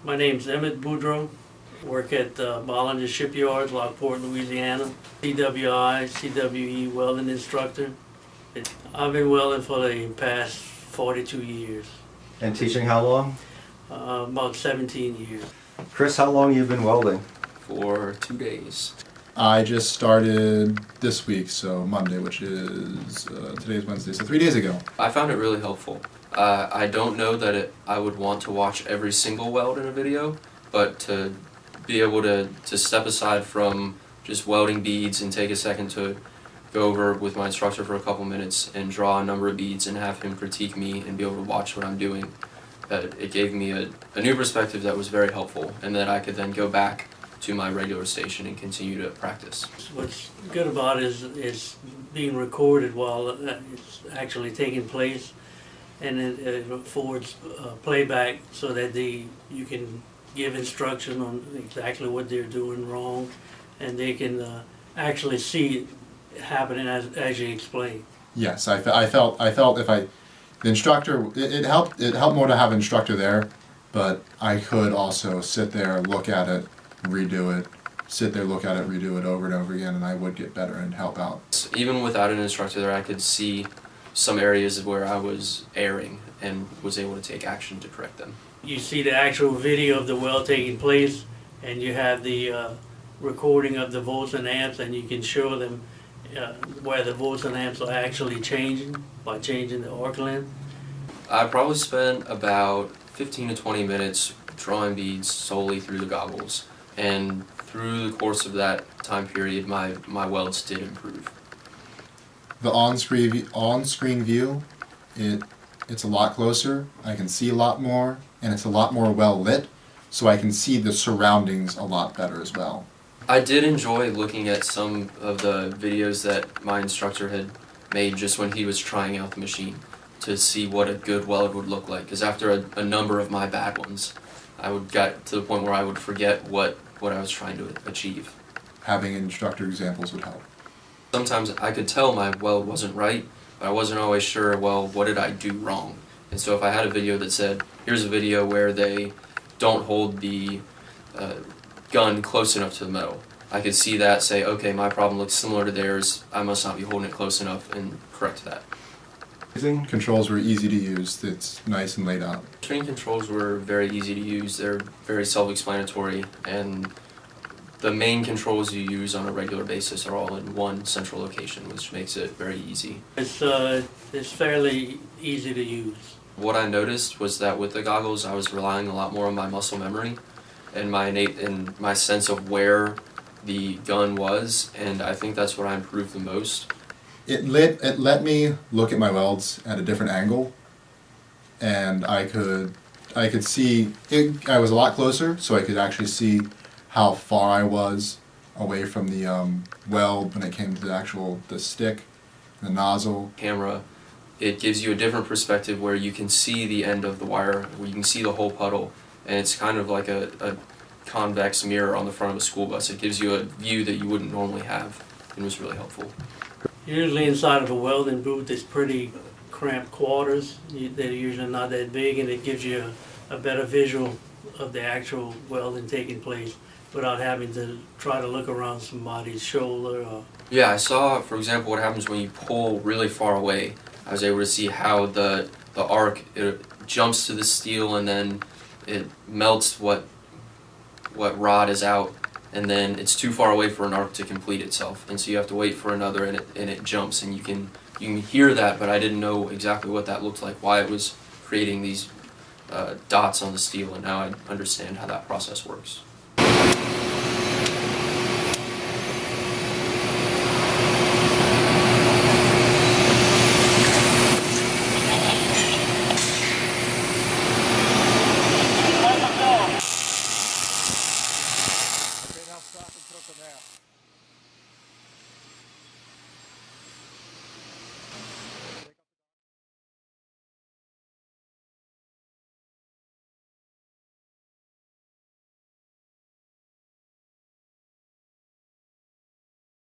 My name's Emmett Boudreaux. Work at Bollinger Shipyard, Lockport, Louisiana. CWE welding instructor. I've been welding for the past 42 years. And teaching how long? About 17 years. Chris, how long you been welding? For 2 days. I just started this week, so Monday, which is, today's Wednesday, so 3 days ago. I found it really helpful. I don't know that I would want to watch every single weld in a video, but to be able to step aside from just welding beads and take a second to go over with my instructor for a couple minutes and draw a number of beads and have him critique me and be able to watch what I'm doing, it gave me a new perspective that was very helpful, and that I could then go back to my regular station and continue to practice. What's good about it is it's being recorded while it's actually taking place, and it affords playback so that you can give instruction on exactly what they're doing wrong, and they can actually see it happening as you explain. Yes, I felt if the instructor, it helped more to have an instructor there, but I could also sit there, look at it, redo it, sit there, look at it, redo it over and over again, and I would get better and help out. Even without an instructor there, I could see some areas where I was erring and was able to take action to correct them. You see the actual video of the weld taking place, and you have the recording of the volts and amps, and you can show them where the volts and amps are actually changing by changing the arc length. I probably spent about 15 to 20 minutes drawing beads solely through the goggles, and through the course of that time period my welds did improve. The on-screen view, it's a lot closer, I can see a lot more, and it's a lot more well lit, so I can see the surroundings a lot better as well. I did enjoy looking at some of the videos that my instructor had made just when he was trying out the machine to see what a good weld would look like, because after a number of my bad ones, I would get to the point where I would forget what I was trying to achieve. Having instructor examples would help. Sometimes I could tell my weld wasn't right, but I wasn't always sure, well, what did I do wrong? And so if I had a video that said, here's a video where they don't hold the gun close enough to the metal, I could see that, say, okay, my problem looks similar to theirs, I must not be holding it close enough, and correct that. Controls were easy to use, it's nice and laid out. Train controls were very easy to use, they're very self-explanatory, and the main controls you use on a regular basis are all in one central location, which makes it very easy. It's fairly easy to use. What I noticed was that with the goggles I was relying a lot more on my muscle memory and my sense of where the gun was, and I think that's what I improved the most. It let me look at my welds at a different angle, and I could see it. I was a lot closer, so I could actually see how far I was away from the weld when it came to the stick, the nozzle. Camera, it gives you a different perspective where you can see the end of the wire, where you can see the whole puddle, and it's kind of like a convex mirror on the front of a school bus. It gives you a view that you wouldn't normally have, and was really helpful. Usually inside of a welding booth it's pretty cramped quarters. They're usually not that big, and it gives you a better visual of the actual welding taking place without having to try to look around somebody's shoulder. Yeah, I saw, for example, what happens when you pull really far away. I was able to see how the arc, it jumps to the steel and then it melts what rod is out, and then it's too far away for an arc to complete itself, and so you have to wait for another, and it jumps, and you can hear that, but I didn't know exactly what that looked like, why it was creating these dots on the steel, and now I understand how that process works. Stop and put up an app.